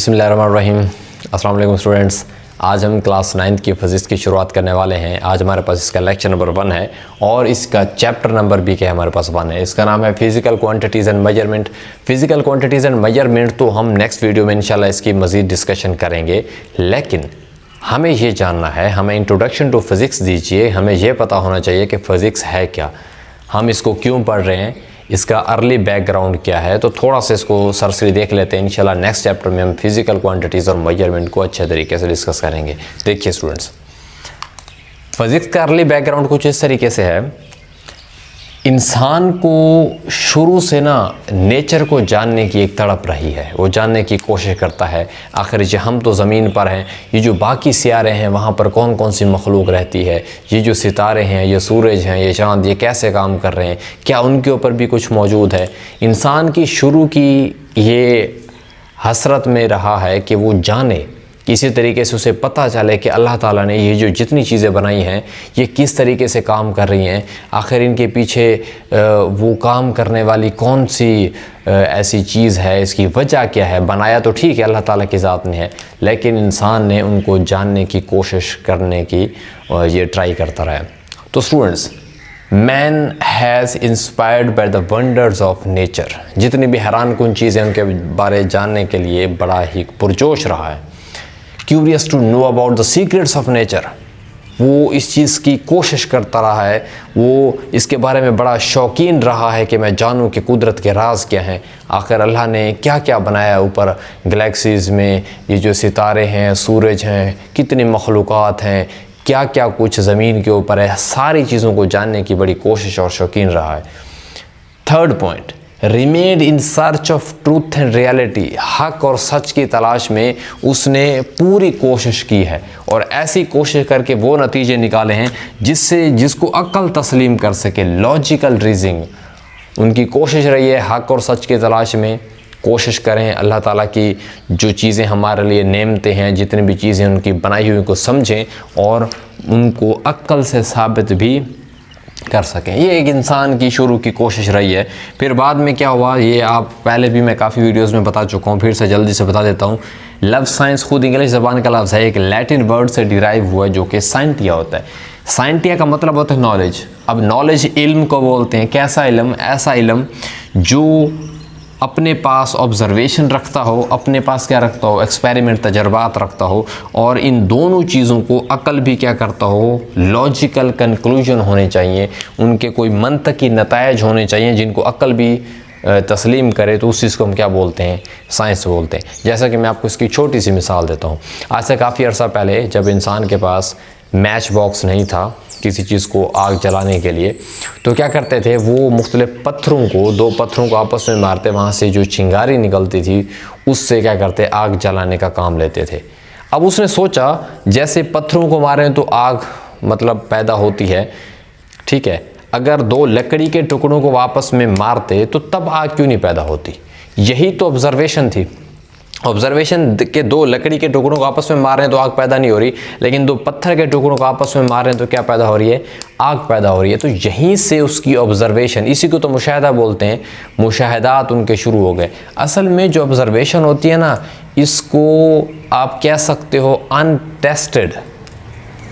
बिस्मिल्लाहिर्रहमानिर्रहीम। अस्सलाम वालेकुम स्टूडेंट्स। आज हम क्लास 9th की फिज़िक्स की शुरुआत करने वाले हैं। आज हमारे पास इसका लेक्चर नंबर 1 है और इसका चैप्टर नंबर भी क्या हमारे पास 1 है। इसका नाम है physical quantities and measurement. Physical quantities and measurement तो हम नेक्स्ट वीडियो में इंशाल्लाह इसकी मज़ीद डिस्कशन करेंगे, लेकिन हमें ये जानना है, हमें इंट्रोडक्शन टू फिज़िक्स दीजिए। हमें ये पता होना चाहिए कि फ़िज़िक्स है क्या, हम इसको क्यों पढ़ रहे हैं, इसका अर्ली बैकग्राउंड क्या है। तो थोड़ा सा इसको सरसरी देख लेते हैं। इंशाल्लाह नेक्स्ट चैप्टर में हम फिज़िकल क्वांटिटीज़ और मेजरमेंट को अच्छे तरीके से डिस्कस करेंगे। देखिए स्टूडेंट्स, फिज़िक्स का अर्ली बैकग्राउंड कुछ इस तरीके से है। इंसान को शुरू से ना नेचर को जानने की एक तड़प रही है, वो जानने की कोशिश करता है आखिर ये हम तो ज़मीन पर हैं, ये जो बाकी सियारे हैं वहाँ पर कौन कौन सी मखलूक रहती है, ये जो सितारे हैं, ये सूरज हैं, ये चाँद, ये कैसे काम कर रहे हैं, क्या उनके ऊपर भी कुछ मौजूद है। इंसान की शुरू की ये हसरत में रहा है कि वो जाने, किसी तरीके से उसे पता चले कि अल्लाह ताला ने ये जो जितनी चीज़ें बनाई हैं ये किस तरीके से काम कर रही हैं, आखिर इनके पीछे वो काम करने वाली कौन सी ऐसी चीज़ है, इसकी वजह क्या है। बनाया तो ठीक है अल्लाह ताला की ज़ात ने है, लेकिन इंसान ने उनको जानने की कोशिश करने की ये ट्राई करता रहा। तो students, man has inspired by the wonders of nature. जितनी भी हैरान कुन चीज़ें उनके बारे जानने के लिए बड़ा ही पुरजोश रहा है। Curious to know about the secrets of nature, वो इस चीज़ की कोशिश करता रहा है, वो इसके बारे में बड़ा शौकीन रहा है कि मैं जानूं कि कुदरत के राज क्या हैं, आखिर अल्लाह ने क्या क्या बनाया ऊपर गैलेक्सीज़ में, ये जो सितारे हैं, सूरज हैं, कितनी मखलूक़ात हैं, क्या क्या कुछ ज़मीन के ऊपर है। सारी चीज़ों को जानने की बड़ी कोशिश और शौकीन रहा है। Third point, remade in search of truth and reality, हक और सच की तलाश में उसने पूरी कोशिश की है और ऐसी कोशिश करके वो नतीजे निकाले हैं जिसको अक्ल तस्लीम कर सके। लॉजिकल रीजनिंग उनकी कोशिश रही है, हक और सच की तलाश में कोशिश करें, अल्लाह ताला की जो चीज़ें हमारे लिए नेमते हैं, जितनी भी चीज़ें उनकी बनाई हुई को समझें और उनको अक्ल से साबित भी कर सकें। ये एक इंसान की शुरू की कोशिश रही है। फिर बाद में क्या हुआ, ये आप पहले भी मैं काफ़ी वीडियोस में बता चुका हूँ, फिर से जल्दी से बता देता हूँ। लव साइंस खुद इंग्लिश ज़बान का लफ्ज़ है, एक लैटिन वर्ड से डिराइव हुआ है जो कि साइंटिया होता है। साइंटिया का मतलब होता है नॉलेज। अब नॉलेज इल्म को बोलते हैं। कैसा इल्म? ऐसा इल्म जो अपने पास ऑब्जर्वेशन रखता हो, अपने पास क्या रखता हो, एक्सपेरिमेंट, तजर्बात रखता हो, और इन दोनों चीज़ों को अक्ल भी क्या करता हो, लॉजिकल कंक्लूजन होने चाहिए, उनके कोई मंतकी नतायज होने चाहिए जिनको अक्ल भी तस्लीम करे। तो उस चीज़ को हम क्या बोलते हैं? साइंस बोलते हैं। जैसा कि मैं आपको इसकी छोटी सी मिसाल देता हूँ। आज से काफ़ी अर्सा पहले जब इंसान के पास मैच बॉक्स नहीं था किसी चीज़ को आग जलाने के लिए, तो क्या करते थे, वो मुख्तलिफ पत्थरों को, दो पत्थरों को आपस में मारते, वहाँ से जो चिंगारी निकलती थी उससे क्या करते, आग जलाने का काम लेते थे। अब उसने सोचा जैसे पत्थरों को मारें तो आग मतलब पैदा होती है, ठीक है, अगर दो लकड़ी के टुकड़ों को आपस में मारते तो तब आग क्यों नहीं पैदा होती। यही तो ऑब्जर्वेशन थी। ऑब्जर्वेशन के दो लकड़ी के टुकड़ों को आपस में मार रहे हैं तो आग पैदा नहीं हो रही, लेकिन दो पत्थर के टुकड़ों को आपस में मार रहे हैं तो क्या पैदा हो रही है? आग पैदा हो रही है। तो यहीं से उसकी ऑब्जर्वेशन, इसी को तो मुशाहिदा बोलते हैं, मुशाहिदात उनके शुरू हो गए। असल में जो ऑब्जर्वेशन होती है ना, इसको आप कह सकते हो अनटेस्टेड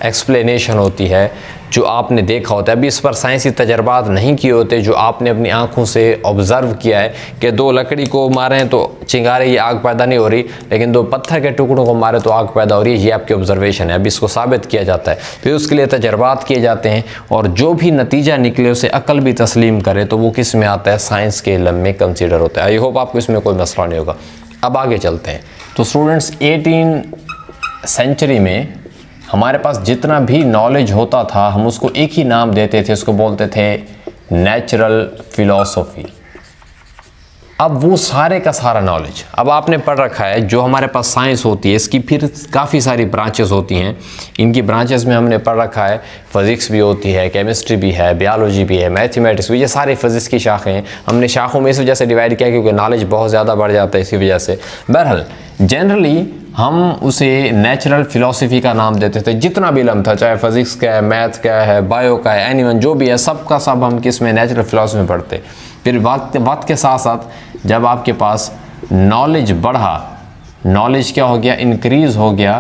एक्सप्लेनेशन होती है, जो आपने देखा होता है। अभी इस पर साइंसी तजर्बात नहीं किए होते, जो आपने अपनी आंखों से ऑब्ज़र्व किया है कि दो लकड़ी को मारें तो चिंगारे, ये आग पैदा नहीं हो रही, लेकिन दो पत्थर के टुकड़ों को मारे तो आग पैदा हो रही है। ये आपकी ऑब्जर्वेशन है। अभी इसको साबित किया जाता है, फिर उसके लिए तजर्बात किए जाते हैं, और जो भी नतीजा निकले उसे अक्ल भी तस्लीम करे तो वो किस में आता है? साइंस के इल्म में कंसिडर होता है। आई होप आपको इसमें कोई मसला नहीं होगा। अब आगे चलते हैं। तो स्टूडेंट्स, 18वीं सेंचुरी में हमारे पास जितना भी नॉलेज होता था हम उसको एक ही नाम देते थे, उसको बोलते थे नेचुरल फिलॉसफी। अब वो सारे का सारा नॉलेज अब आपने पढ़ रखा है। जो हमारे पास साइंस होती है इसकी फिर काफ़ी सारी ब्रांचेस होती हैं। इनकी ब्रांचेस में हमने पढ़ रखा है, फिज़िक्स भी होती है, केमिस्ट्री भी है, बायोलॉजी भी है, मैथमेटिक्स भी, ये सारे फिज़िक्स की शाखें हैं। हमने शाखों में इस वजह से डिवाइड किया क्योंकि नॉलेज बहुत ज़्यादा बढ़ जाता है इसी वजह से। बहरहाल जनरली हम उसे नेचुरल फ़िलासफ़ी का नाम देते थे। जितना भी इल्म था, चाहे फिज़िक्स का है, मैथ का है, बायो का है, एनीवन जो भी है, सब का सब हम किस में? नेचुरल फ़िलासफ़ी में पढ़ते। फिर वक्त के साथ साथ जब आपके पास नॉलेज बढ़ा नॉलेज क्या हो गया, इंक्रीज हो गया,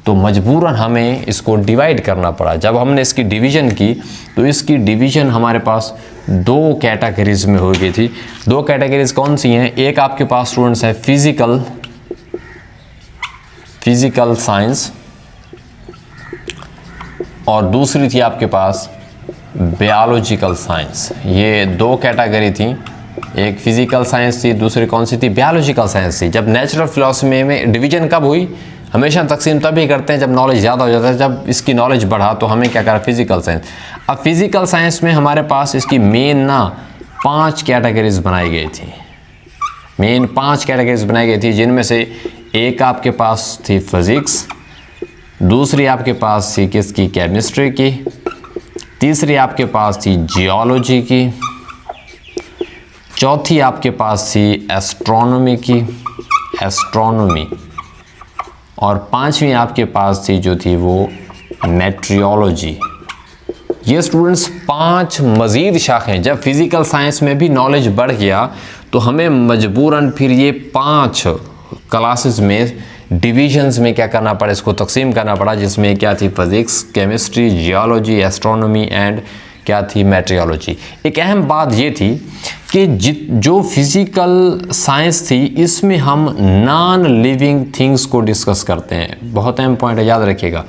तो मजबूरन हमें इसको डिवाइड करना पड़ा। जब हमने इसकी डिवीज़न की तो इसकी डिवीज़न हमारे पास दो कैटेगरीज में हो गई थी। दो कैटेगरीज कौन सी हैं? एक आपके पास स्टूडेंट्स है फिजिकल साइंस, और दूसरी थी आपके पास बायोलॉजिकल साइंस। ये दो कैटेगरी थी, एक फिजिकल साइंस थी, दूसरी कौन सी थी? बायोलॉजिकल साइंस थी। जब नेचुरल फिलॉसफी में डिवीजन कब हुई? हमेशा तकसीम तभी करते हैं जब नॉलेज ज़्यादा हो जाता है। जब इसकी नॉलेज बढ़ा तो हमें क्या करा? Physical science. अब फिजिकल साइंस में हमारे पास इसकी मेन 5 कैटेगरीज बनाई गई थी। मेन 5 कैटेगरीज बनाई गई थी, जिनमें से एक आपके पास थी फिजिक्स, दूसरी आपके पास थी किसकी? केमिस्ट्री की, तीसरी आपके पास थी जियोलॉजी की, चौथी आपके पास थी एस्ट्रोनॉमी की, और पांचवी आपके पास थी जो थी वो मेट्रियोलॉजी। ये स्टूडेंट्स 5 मज़ीद शाखें। जब फिज़िकल साइंस में भी नॉलेज बढ़ गया तो हमें मजबूरन फिर ये 5 क्लासेस में डिविजन्स में क्या करना पड़ा? इसको तकसीम करना पड़ा, जिसमें क्या थी? Physics, chemistry, geology, astronomy and क्या थी? मेट्रियोलॉजी। एक अहम बात ये थी कि जो फिज़िकल साइंस थी इसमें हम नॉन लिविंग थिंग्स को डिस्कस करते हैं। बहुत अहम पॉइंट है, याद रखिएगा।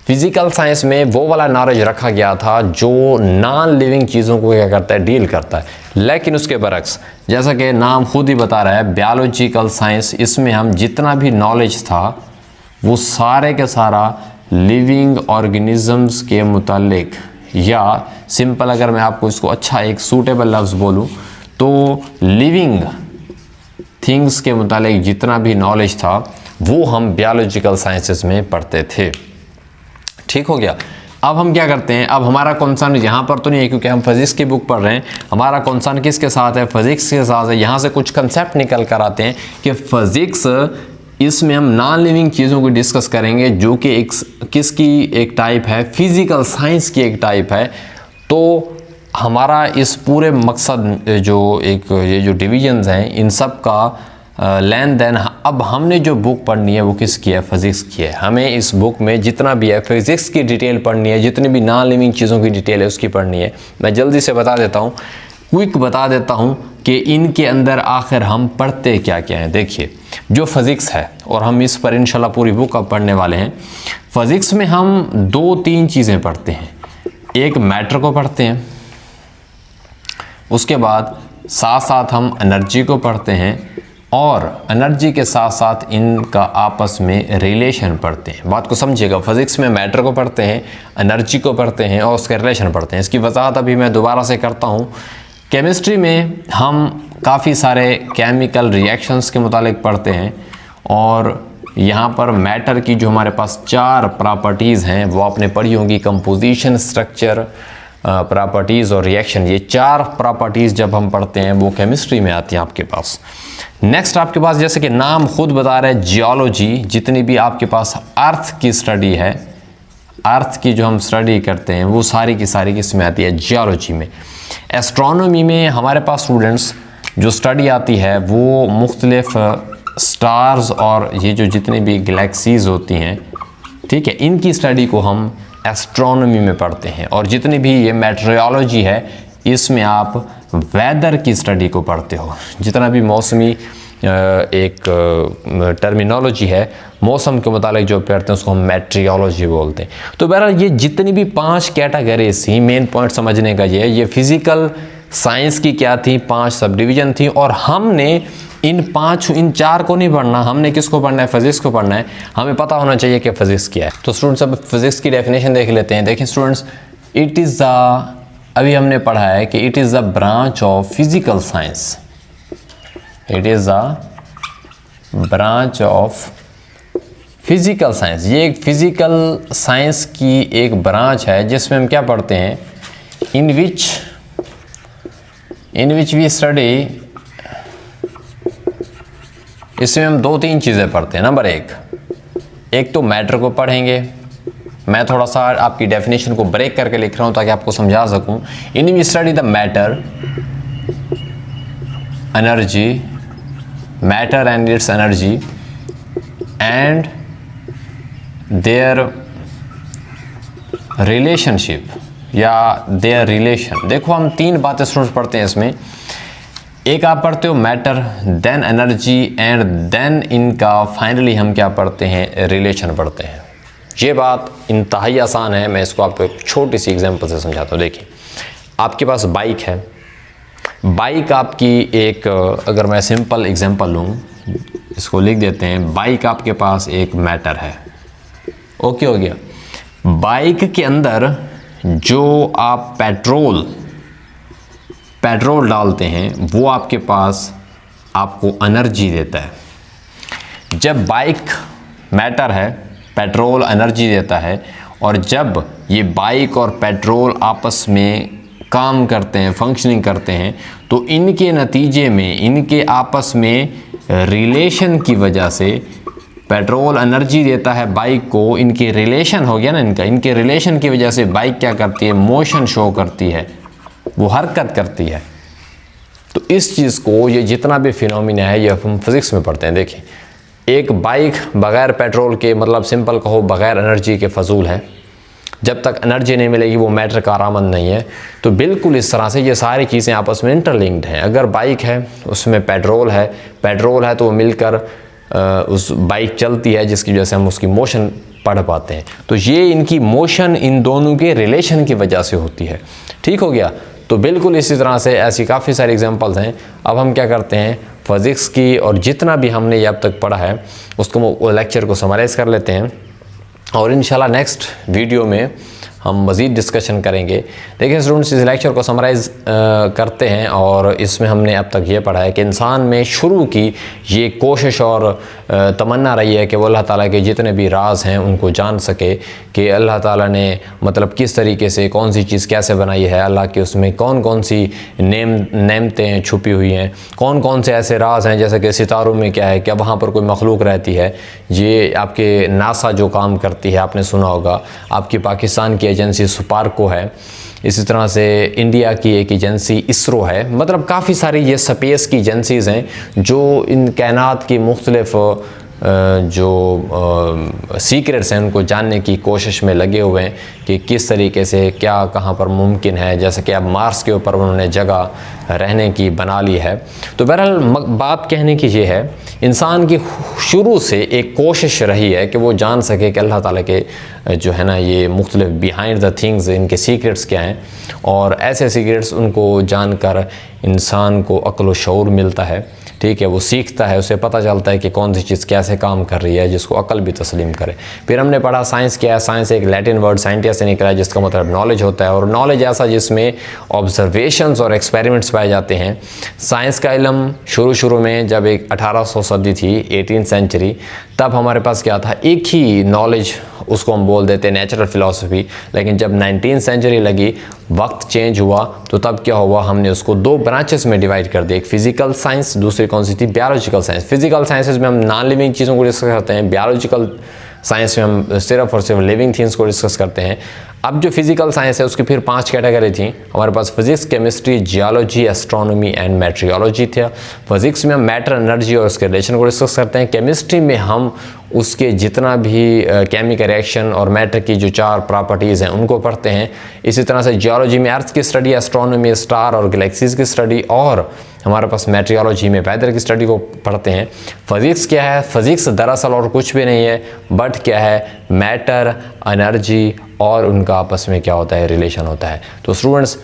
फिज़िकल साइंस में वो वाला नॉलेज रखा गया था जो नॉन लिविंग चीज़ों को क्या करता है? डील करता है। लेकिन उसके बरक्स, जैसा कि नाम खुद ही बता रहा है, बायोलॉजिकल साइंस, इसमें हम जितना भी नॉलेज था वो सारे के सारा लिविंग ऑर्गेनिजम्स के मुतालिक, या सिंपल अगर मैं आपको इसको अच्छा एक सूटेबल लफ्ज़ बोलूँ तो लिविंग थिंग्स के मुतालिक जितना भी नॉलेज था वो हम बायोलॉजिकल साइंसेस में पढ़ते थे। ठीक हो गया। अब हम क्या करते हैं? अब हमारा कंसर्न यहाँ पर तो नहीं है क्योंकि हम फिजिक्स की बुक पढ़ रहे हैं। हमारा कंसर्न किसके साथ है? फिजिक्स के साथ है। यहाँ से कुछ कंसेप्ट निकल कर आते हैं कि फिजिक्स, इसमें हम नॉन लिविंग चीज़ों को डिस्कस करेंगे जो कि किसकी एक टाइप है? फिजिकल साइंस की एक टाइप है। तो हमारा इस पूरे मकसद ये जो डिविजन्स हैं इन सब का लेन देन, अब हमने जो बुक पढ़नी है वो किसकी है? फिज़िक्स की है। हमें इस बुक में जितना भी है फिज़िक्स की डिटेल पढ़नी है, जितनी भी नॉन लिविंग चीज़ों की डिटेल है उसकी पढ़नी है। मैं जल्दी से बता देता हूँ, क्विक बता देता हूँ कि इनके अंदर आखिर हम पढ़ते क्या क्या हैं। देखिए, जो फिज़िक्स है, और हम इस पर इंशाल्लाह पूरी बुक अब पढ़ने वाले हैं। फिज़िक्स में हम 2-3 चीज़ें पढ़ते हैं। एक मैटर को पढ़ते हैं, उसके बाद साथ साथ हम एनर्जी को पढ़ते हैं, और एनर्जी के साथ साथ इनका आपस में रिलेशन पढ़ते हैं। बात को समझिएगा, फिज़िक्स में मैटर को पढ़ते हैं, एनर्जी को पढ़ते हैं और उसके रिलेशन पढ़ते हैं। इसकी वजाहत अभी मैं दोबारा से करता हूँ। केमिस्ट्री में हम काफ़ी सारे केमिकल रिएक्शंस के मुतालिक पढ़ते हैं, और यहाँ पर मैटर की जो हमारे पास 4 प्रॉपर्टीज़ हैं वो आपने पढ़ी होंगी। कंपोजिशन, स्ट्रक्चर, प्रॉपर्टीज़ और रिएक्शन। ये 4 प्रॉपर्टीज़ जब हम पढ़ते हैं वो केमिस्ट्री में आती हैं आपके पास। नेक्स्ट आपके पास, जैसे कि नाम खुद बता रहा है, जियोलॉजी। जितनी भी आपके पास अर्थ की स्टडी है, अर्थ की जो हम स्टडी करते हैं वो सारी की सारी किसमें आती है? जियोलॉजी में। एस्ट्रोनॉमी में हमारे पास स्टूडेंट्स जो स्टडी आती है वो मुख्तलिफ स्टार्स और ये जो जितनी भी गैलेक्सीज़ होती हैं, ठीक है, इनकी स्टडी को हम एस्ट्रोनॉमी में पढ़ते हैं। और जितनी भी ये मेट्रोलॉजी है इसमें आप वेदर की स्टडी को पढ़ते हो। जितना भी मौसमी एक टर्मिनोलॉजी है, मौसम के मुतालिक जो पढ़ते हैं उसको हम मेट्रियोलॉजी बोलते हैं। तो बहरहाल ये जितनी भी 5 कैटेगरीज थी, मेन पॉइंट समझने का ये फिज़िकल साइंस की क्या थी? 5 सब डिवीज़न थी। और हमने इन 4 को नहीं पढ़ना, हमने किसको पढ़ना है? फिज़िक्स को पढ़ना है। हमें पता होना चाहिए कि फिज़िक्स क्या है। तो स्टूडेंट्स अब फिज़िक्स की डेफिनेशन देख लेते हैं। देखिए स्टूडेंट्स, इट इज़ अभी हमने पढ़ा है कि it is a branch of physical science. It is a branch of physical science. ये एक फिज़िकल साइंस की एक ब्रांच है जिसमें हम क्या पढ़ते हैं? इन विच वी स्टडी। इसमें हम 2-3 चीज़ें पढ़ते हैं। नंबर एक तो मैटर को पढ़ेंगे। मैं थोड़ा सा आपकी डेफिनेशन को ब्रेक करके लिख रहा हूँ ताकि आपको समझा सकूँ। In we study the matter, energy matter and its energy and their relationship या देयर रिलेशन। देखो हम तीन बातें स्टूडेंट्स पढ़ते हैं इसमें। एक आप पढ़ते हो matter, then energy and then इनका फाइनली हम क्या पढ़ते हैं, रिलेशन पढ़ते हैं। ये बात इंतहाई आसान है, मैं इसको आपको एक छोटी सी एग्जांपल से समझाता हूँ। देखिए आपके पास बाइक है, बाइक आपकी एक, अगर मैं सिंपल एग्जांपल लूँ, इसको लिख देते हैं, बाइक आपके पास एक मैटर है। ओके हो गया। बाइक के अंदर जो आप पेट्रोल डालते हैं वो आपके पास आपको एनर्जी देता है। जब बाइक मैटर है, पेट्रोल एनर्जी देता है, और जब ये बाइक और पेट्रोल आपस में काम करते हैं, फंक्शनिंग करते हैं, तो इनके नतीजे में, इनके आपस में रिलेशन की वजह से पेट्रोल एनर्जी देता है बाइक को, इनके रिलेशन हो गया ना इनके रिलेशन की वजह से बाइक क्या करती है, मोशन शो करती है, वो हरकत करती है। तो इस चीज़ को, ये जितना भी फिनोमिना है, ये हम फिज़िक्स में पढ़ते हैं। देखिए एक बाइक बग़ैर पेट्रोल के, मतलब सिंपल कहो बग़ैर एनर्जी के फजूल है। जब तक एनर्जी नहीं मिलेगी वो मैटर कारआमद नहीं है। तो बिल्कुल इस तरह से ये सारी चीज़ें आपस में इंटरलिंक्ड हैं। अगर बाइक है उसमें पेट्रोल है तो वो मिलकर उस बाइक चलती है, जिसकी वजह से हम उसकी मोशन पढ़ पाते हैं। तो ये इनकी मोशन इन दोनों के रिलेशन की वजह से होती है। ठीक हो गया। तो बिल्कुल इसी तरह से ऐसी काफ़ी सारी एग्जांपल्स हैं। अब हम क्या करते हैं, फिज़िक्स की और जितना भी हमने ये अब तक पढ़ा है उसको लेक्चर को समराइज़ कर लेते हैं, और इंशाल्लाह नेक्स्ट वीडियो में हम मज़ीद डिस्कशन करेंगे। देखिए स्टूडेंट्स, इस लेक्चर को समराइज़ करते हैं, और इसमें हमने अब तक ये पढ़ा है कि इंसान में शुरू की ये कोशिश और तमन्ना रही है कि वो अल्लाह ताला के जितने भी राज हैं उनको जान सके, कि अल्लाह ताला ने मतलब किस तरीके से कौन सी चीज़ कैसे बनाई है, अल्लाह के उसमें कौन कौन सी नेमतें छुपी हुई हैं, कौन कौन से ऐसे राज हैं, जैसे कि सितारों में क्या है, क्या वहाँ पर कोई मखलूक रहती है। ये आपके नासा जो काम करती है, आपने सुना होगा, आपकी पाकिस्तान की एजेंसी स्पार्को है, इसी तरह से इंडिया की एक एजेंसी इसरो है। मतलब काफ़ी सारी ये स्पेस की एजेंसीज़ हैं जो इन कायनात की मुख्तलिफ जो सीक्रेट्स हैं उनको जानने की कोशिश में लगे हुए हैं कि किस तरीके से क्या कहाँ पर मुमकिन है। जैसे कि अब मार्स के ऊपर उन्होंने जगह रहने की बना ली है। तो बहरहाल बात कहने की ये है, इंसान की शुरू से एक कोशिश रही है कि वो जान सके कि अल्लाह ताला के जो है ना ये मुख्तलिफ बिहाइंड द थिंग्स, इनके सीक्रेट्स क्या हैं, और ऐसे सीक्रेट्स उनको जानकर इंसान को अक्ल व शऊर मिलता है। ठीक है, वो सीखता है, उसे पता चलता है कि कौन सी चीज़ कैसे काम कर रही है, जिसको अकल भी तस्लीम करे। फिर हमने पढ़ा साइंस क्या है। साइंस एक लैटिन वर्ड साइंटिया से निकला है, जिसका मतलब नॉलेज होता है, और नॉलेज ऐसा जिसमें ऑब्जर्वेशंस और एक्सपेरिमेंट्स पाए जाते हैं। साइंस का इल्म शुरू में जब एक 1800 सदी थी, 18th सेंचुरी, तब हमारे पास क्या था, एक ही नॉलेज, उसको हम बोल देते हैं नेचुरल फ़िलासफ़ी। लेकिन जब 19th सेंचुरी लगी, वक्त चेंज हुआ, तो तब क्या हुआ, हमने उसको दो ब्रांचेस में डिवाइड कर दिया। एक फिज़िकल साइंस, दूसरी कौन सी थी, बायोलॉजिकल साइंस। फिज़िकल साइंसेज में हम नॉन लिविंग चीज़ों को डिस्कस करते हैं, बायोलॉजिकल साइंस में हम सिर्फ और सिर्फ लिविंग थिंग्स को डिस्कस करते हैं। अब जो फिज़िकल साइंस है उसकी फिर 5 कैटेगरी थी हमारे पास, physics, chemistry, geology, astronomy and meteorology थे। फिज़िक्स में हम मैटर, एनर्जी और उसके रिलेशन को डिस्कस करते हैं। केमिस्ट्री में हम उसके जितना भी केमिकल रिएक्शन और मैटर की जो 4 प्रॉपर्टीज़ हैं उनको पढ़ते हैं। इसी तरह से जियोलॉजी में अर्थ की स्टडी, एस्ट्रोनॉमी स्टार और गैलेक्सीज़ की स्टडी, और हमारे पास मेट्रियोलॉजी में वेदर की स्टडी को पढ़ते हैं। फिज़िक्स क्या है, फिज़िक्स दरअसल और कुछ भी नहीं है, बट क्या है, मैटर, एनर्जी और उनका आपस में क्या होता है, रिलेशन होता है। तो स्टूडेंट्स,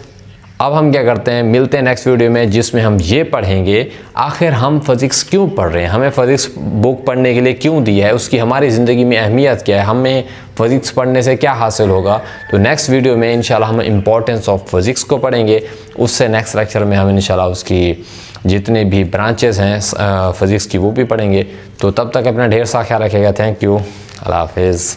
अब हम क्या करते हैं, मिलते हैं नेक्स्ट वीडियो में, जिसमें हम ये पढ़ेंगे आखिर हम फिज़िक्स क्यों पढ़ रहे हैं, हमें फ़िज़िक्स बुक पढ़ने के लिए क्यों दी है, उसकी हमारी ज़िंदगी में अहमियत क्या है, हमें फ़िज़िक्स पढ़ने से क्या हासिल होगा। तो नेक्स्ट वीडियो में इंशाल्लाह हम इम्पोर्टेंस ऑफ फिज़िक्स को पढ़ेंगे। उससे नेक्स्ट लेक्चर में हम इंशाल्लाह उसकी जितने भी ब्रांचेस हैं फिज़िक्स की वो भी पढ़ेंगे। तो तब तक अपना ढेर सा ख्याल रखिएगा। थैंक यू, अल्लाह हाफिज़।